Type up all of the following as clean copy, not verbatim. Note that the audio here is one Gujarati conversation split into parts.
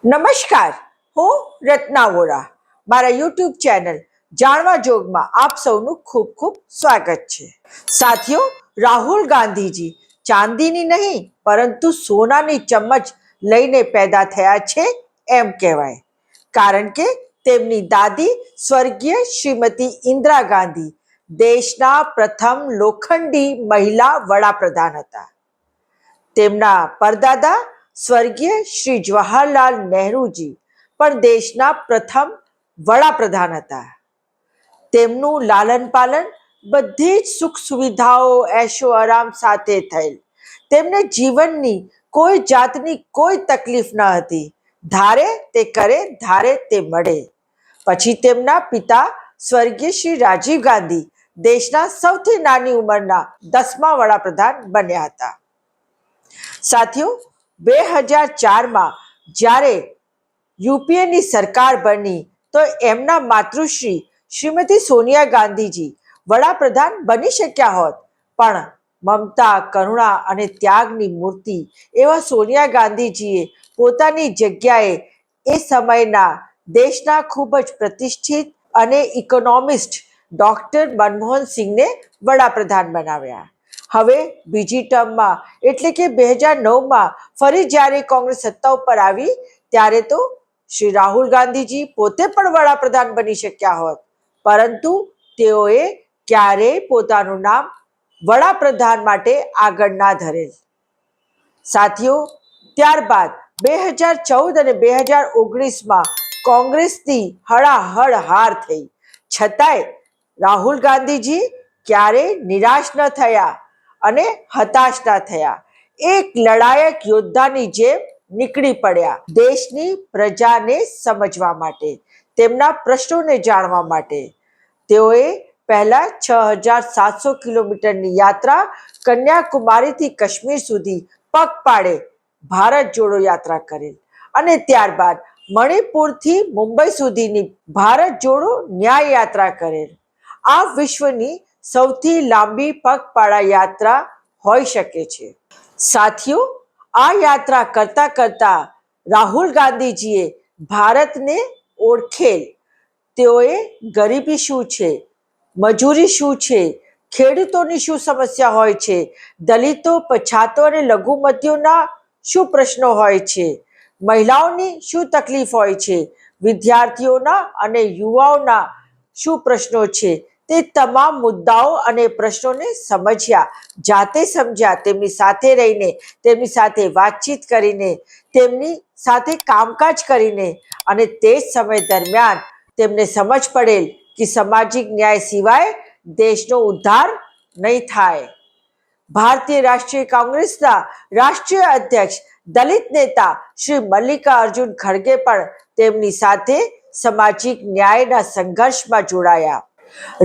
નમસ્કાર, હું રત્ના વોરા. મારા યુટ્યુબ ચેનલ જાણવા જોગમાં આપ સૌનું ખૂબ ખૂબ સ્વાગત છે. સાથીઓ, રાહુલ ગાંધીજી ચાંદીની નહીં પરંતુ સોનાની ચમચ લઈને પેદા થયા છે એમ કહેવાય. કારણ કે તેમની દાદી સ્વર્ગીય શ્રીમતી ઇન્દિરા ગાંધી દેશના પ્રથમ લોખંડી મહિલા વડાપ્રધાન હતા. તેમના પરદાદા સ્વર્ગીય શ્રી જવાહરલાલ નહેરુજી પણ દેશના પ્રથમ વડાપ્રધાન હતા. તેમનું લાલન પાલન બધી જ સુખ સુવિધાઓ એશો આરામ સાથે થયેલ. તેમને જીવનની કોઈ જાતની કોઈ તકલીફ ન હતી. ધારે તે કરે, ધારે તે મળે. પછી તેમના પિતા સ્વર્ગીય શ્રી રાજીવ ગાંધી દેશના સૌથી નાની ઉંમરના 10મા વડાપ્રધાન બન્યા હતા. સાથીઓ, 2004માં જ્યારે યુપીએની સરકાર બની તો એમના માતૃશ્રી શ્રીમતી સોનિયા ગાંધીજી વડાપ્રધાન બની શક્યા હોત, પણ મમતા, કરુણા અને ત્યાગની મૂર્તિ એવા સોનિયા ગાંધીજીએ પોતાની જગ્યાએ એ સમયના દેશના ખૂબ જ પ્રતિષ્ઠિત અને ઇકોનોમિસ્ટ ડૉક્ટર મનમોહન સિંહને વડાપ્રધાન બનાવ્યા. હવે બીજી ટર્મમાં એટલે કે 2009માં ફરી જ્યારે કોંગ્રેસ સત્તા ઉપર આવી ત્યારે તો શ્રી રાહુલ ગાંધીજી પોતે પણ વડાપ્રધાન બની શક્યા હોત, પરંતુ તેઓએ ક્યારેય પોતાનું નામ વડાપ્રધાન માટે આગળ ના ધરેલ. સાથીઓ, ત્યારબાદ 2014 અને 2019માં કોંગ્રેસની હળાહળ હાર થઈ, છતાંય રાહુલ ગાંધીજી ક્યારેય નિરાશ ન થયા અને હતાશ ના થયા. એક લડાયક યોદ્ધાની જેમ નીકળી પડ્યા દેશની પ્રજાને સમજવા માટે, તેમના પ્રશ્નોને જાણવા માટે. તેઓએ પહેલા 6700 કિલોમીટરની યાત્રા કન્યાકુમારીથી કાશ્મીર સુધી પગપાળે ભારત જોડો યાત્રા કરેલ અને ત્યારબાદ મણિપુરથી મુંબઈ સુધીની ભારત જોડો ન્યાય યાત્રા કરેલ. આ વિશ્વની સૌથી લાંબી પગપાળા યાત્રા હોઈ શકે છે. સાથીઓ, આ યાત્રા કરતા કરતા રાહુલ ગાંધીજીએ ભારતને ઓળખેલ. તેઓએ ગરીબી શું છે, મજૂરી શું છે, ખેડૂતોની શું સમસ્યા હોય છે, દલિતો, પછાતો અને લઘુમતીઓના શું પ્રશ્નો હોય છે, મહિલાઓની શું તકલીફ હોય છે, વિદ્યાર્થીઓના અને યુવાઓના શું પ્રશ્નો છે, તે તમામ મુદ્દાઓ અને પ્રશ્નોને સમજ્યા, જાતે સમજ્યા, તેમની સાથે રહીને, તેમની સાથે વાતચીત કરીને, તેમની સાથે કામકાજ કરીને. અને તે જ સમય દરમિયાન તેમને સમજ પડેલ કે સામાજિક ન્યાય સિવાય દેશનો ઉદ્ધાર નહીં થાય. ભારતીય રાષ્ટ્રીય કોંગ્રેસના રાષ્ટ્રીય અધ્યક્ષ દલિત નેતા શ્રી મલ્લિકાર્જુન ખડગે પણ તેમની સાથે સામાજિક ન્યાયના સંઘર્ષમાં જોડાયા.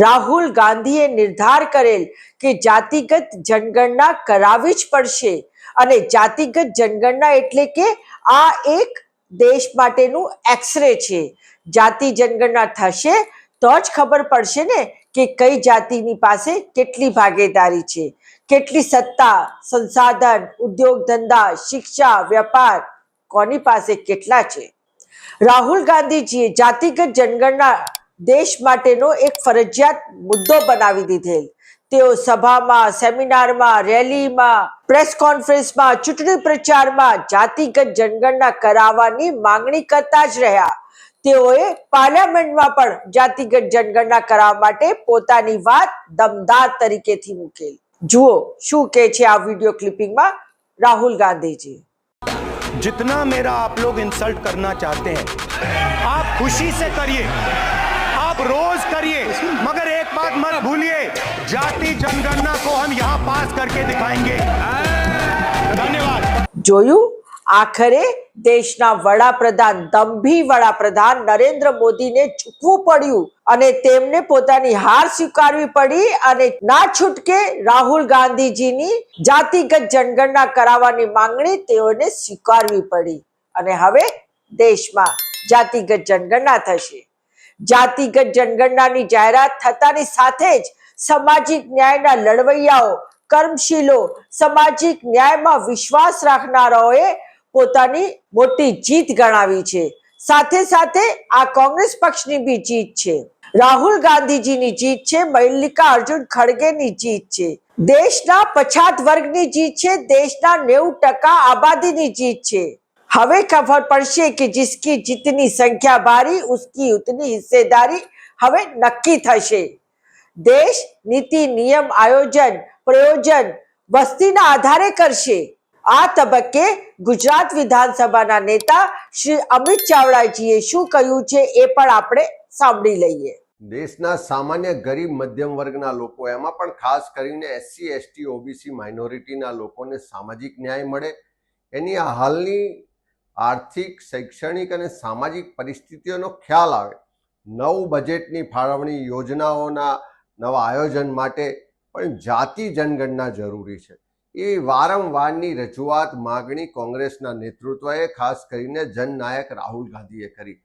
રાહુલ ગાંધીએ નિર્ધાર કરેલ કે જાતિગત જનગણના કરાવવી જ પડશે અને જાતિગત જનગણના એટલે કે આ એક દેશ માટેનું એક્સરે છે. જાતિ જનગણના થશે તો જ ખબર પડશે ને કે કઈ જાતિની પાસે કેટલી ભાગીદારી છે, કેટલી સત્તા, સંસાધન, ઉદ્યોગ ધંધા, શિક્ષા, વેપાર કોની પાસે કેટલા છે. રાહુલ ગાંધીજીએ જાતિગત જનગણના દેશ માટેનો એક ફરજિયાત મુદ્દો બનાવી દીધેલ. તેઓ સભામાં, સેમિનારમાં, રેલીમાં, પ્રેસ કોન્ફરન્સમાં, ચૂંટણી પ્રચારમાં જાતિગત જનગણના કરાવવાની માંગણી કરતા જ રહ્યા. તેઓએ પાર્લામેન્ટમાં પણ જાતિગત જનગણના કરાવવા માટે પોતાની વાત દમદાર તરીકેથી મૂકેલ. જુઓ શું કહે છે આ વિડીયો ક્લિપિંગમાં રાહુલ ગાંધીજી. जितना मेरा आप लोग इंसल्ट करना चाहते हैं आप खुशी से करिए, आप रोज करिए, मगर एक बात मत भूलिए, जाति जनगणना को हम यहाँ पास करके दिखाएंगे. धन्यवाद. જોયું, આખરે દેશના વડાપ્રધાન, દંભી વડાપ્રધાન નરેન્દ્ર મોદીને ઝૂકવું પડ્યું અને તેમને પોતાની હાર સ્વીકારવી પડી અને ના છૂટકે રાહુલ ગાંધીજીની જાતિગત જનગણના કરાવવાની માંગણી તેઓને સ્વીકારવી પડી અને હવે દેશમાં જાતિગત જનગણના થશે. જાતિગત જનગણનાની જાહેરાત થતાની સાથે જ સામાજિક ન્યાયના લડવૈયાઓ, કર્મશીલો, સામાજિક ન્યાયમાં વિશ્વાસ રાખનારાઓએ પોતાની મોટી જીત ગણાવી છે. સાથે સાથે આ કોંગ્રેસ પક્ષની બી જીત છે. રાહુલ ગાંધીજીની જીત છે, મલ્લિકા અર્જુન ખડગેની જીત છે, દેશના પછાત વર્ગની જીત છે, દેશના 90% આબાદીની જીત છે. હવે ખબર પડશે કે જિસકી જીતની સંખ્યા ભારી ઉસકી ઉતની હિસ્સેદારી હવે નક્કી થશે. દેશ નીતિ નિયમ આયોજન પ્રયોજન વસ્તીના આધારે કરશે. આ તબક્કે ગુજરાત વિધાનસભાના નેતા શ્રી અમિત ચાવડાજીએ શું કહ્યું છે એ પણ આપણે સાંભળી લઈએ. દેશના સામાન્ય ગરીબ મધ્યમ વર્ગના લોકો, એમાં પણ ખાસ કરીને એસસી એસટી ઓબીસી માઇનોરિટીના લોકોને સામાજિક ન્યાય મળે, એની હાલની આર્થિક શૈક્ષણિક અને સામાજિક પરિસ્થિતિઓનો ખ્યાલ આવે, નવું બજેટની ફાળવણી યોજનાઓના નવા આયોજન માટે પણ જાતિ જનગણના જરૂરી છે. એ વારંવારની રજૂઆત માગણી કોંગ્રેસના નેતૃત્વએ ખાસ કરીને જનનાયક રાહુલ ગાંધીએ કરી.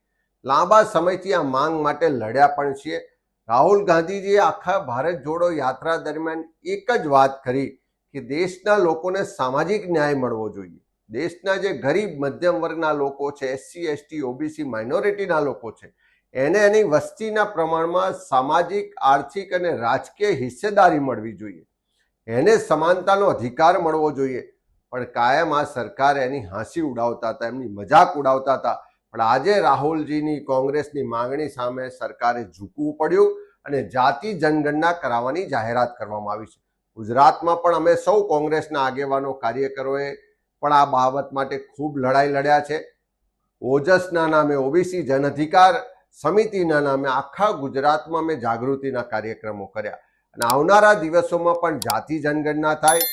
લાંબા સમયથી આ માંગ માટે લડ્યા પણ છીએ. રાહુલ ગાંધીજીએ આખા ભારત જોડો યાત્રા દરમિયાન એક જ વાત કરી કે દેશના લોકોને સામાજિક ન્યાય મળવો જોઈએ. દેશના જે ગરીબ મધ્યમ વર્ગના લોકો છે, એસસી એસટી ઓબીસી માઇનોરિટીના લોકો છે, એને એની વસ્તીના પ્રમાણમાં સામાજિક આર્થિક અને રાજકીય હિસ્સેદારી મળવી જોઈએ. એને સમાનતાનો અધિકાર મળવો જોઈએ. પણ કાયમ આ સરકાર એની હાંસી ઉડાવતા હતા, એમની મજાક ઉડાવતા હતા. પણ આજે રાહુલજીની કોંગ્રેસની માંગણી સામે સરકારે ઝૂકવું પડ્યું અને જાતિ જનગણના કરાવવાની જાહેરાત કરવામાં આવી છે. ગુજરાતમાં પણ અમે સૌ કોંગ્રેસના આગેવાનો કાર્યકરોએ પણ આ બાબત માટે ખૂબ લડાઈ લડ્યા છે. ઓજસના નામે, ઓબીસી જન અધિકાર સમિતિના નામે આખા ગુજરાતમાં મેં જાગૃતિના કાર્યક્રમો કર્યા અને આવનારા દિવસોમાં પણ જાતિ જનગણના થાય,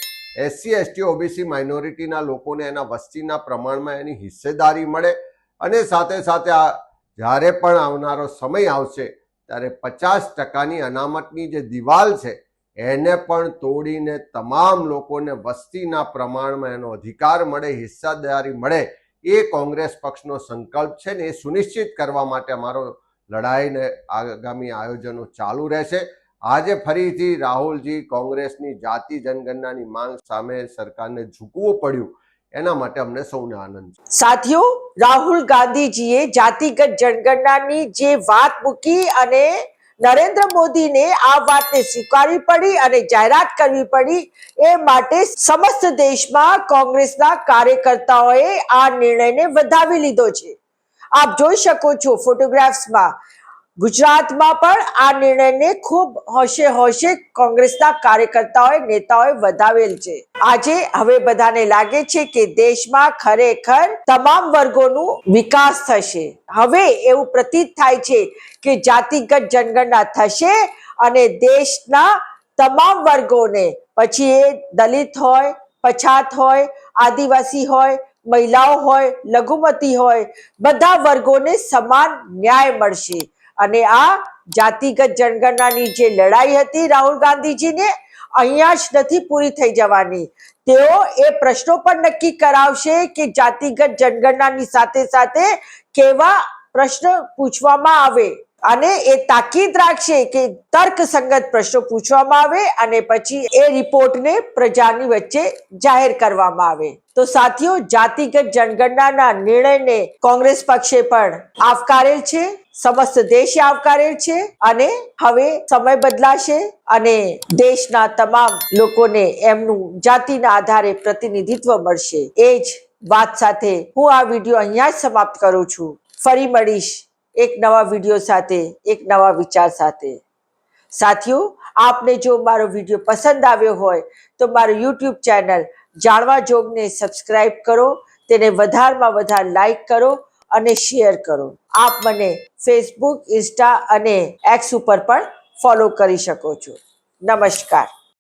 એસસી એસટી ઓબીસી માઇનોરિટીના લોકોને એના વસ્તીના પ્રમાણમાં એની હિસ્સેદારી મળે અને સાથે સાથે જ્યારે પણ આવનારો સમય આવશે ત્યારે 50%ની અનામતની જે દિવાલ છે એને પણ તોડીને તમામ લોકોને વસ્તીના પ્રમાણમાં એનો અધિકાર મળે, હિસ્સેદારી મળે, એ કોંગ્રેસ પક્ષનો સંકલ્પ છે ને એ સુનિશ્ચિત કરવા માટે અમારો લડાઈને આગામી આયોજનો ચાલુ રહેશે. આજે ફરીથી રાહુલજી કોંગ્રેસની જાતિ જનગણનાની માંગ સામે સરકારને ઝૂકવું પડ્યું, એના માટે અમને સૌને આનંદ છે. સાથીઓ, રાહુલ ગાંધીજીએ જાતિગત જનગણનાની જે વાત મૂકી અને નરેન્દ્ર મોદીને આ વાતને સ્વીકારવી પડી અને જાહેરાત કરવી પડી, એ માટે સમસ્ત દેશમાં કોંગ્રેસના કાર્યકર્તાઓએ આ નિર્ણયને વધાવી લીધો છે. આપ જોઈ શકો છો ફોટોગ્રાફ્સમાં. ગુજરાતમાં પણ આ નિર્ણયને ખૂબ હોશે હોશે કોંગ્રેસના કાર્યકર્તાઓએ નેતાઓએ વધાવેલ છે. આજે હવે બધાને લાગે છે કે દેશમાં ખરેખર તમામ વર્ગોનું વિકાસ થશે. હવે એવું પ્રતીત થાય છે કે જાતિગત જનગણના થશે અને દેશના તમામ વર્ગોને, પછી એ દલિત હોય, પછાત હોય, આદિવાસી હોય, મહિલાઓ હોય, લઘુમતી હોય, બધા વર્ગોને સમાન ન્યાય મળશે. અને આ જાતિગત જનગણનાની જે લડાઈ હતી રાહુલ ગાંધીજીને, અહીંયા જ નથી પૂરી થઈ જવાની. તેઓ એ પ્રશ્નો પણ નક્કી કરાવશે કે જાતિગત જનગણનાની સાથે સાથે કેવા પ્રશ્ન પૂછવામાં આવે અને એ તાકીદ રાખશે કે તર્કસંગત પ્રશ્નો પૂછવામાં આવે અને પછી એ રિપોર્ટને પ્રજાની વચ્ચે જાહેર કરવામાં આવે. તો સાથીઓ, જાતિગત જનગણનાના નિર્ણયને કોંગ્રેસ પક્ષે પણ આવકારેલ છે, સમસ્ત દેશે આવકારેલ છે અને હવે સમય બદલાશે અને દેશના તમામ લોકોને એમનું જાતિના આધારે પ્રતિનિધિત્વ મળશે. એ જ વાત સાથે હું આ વિડીયો અહીંયા જ સમાપ્ત કરું છું. ફરી મળીશ એક નવા વિડીયો સાથે, એક નવા વિચાર સાથે. સાથીઓ, આપને જો મારો વિડીયો પસંદ આવ્યો હોય તો મારું યુટ્યુબ ચેનલ જાણવા જોગને સબસ્ક્રાઇબ કરો, તેને વધારમાં વધારે લાઈક કરો અને શેર કરો. આપ મને ફેસબુક, ઇન્સ્ટા અને એક્સ ઉપર પણ ફોલો કરી શકો છો. નમસ્કાર.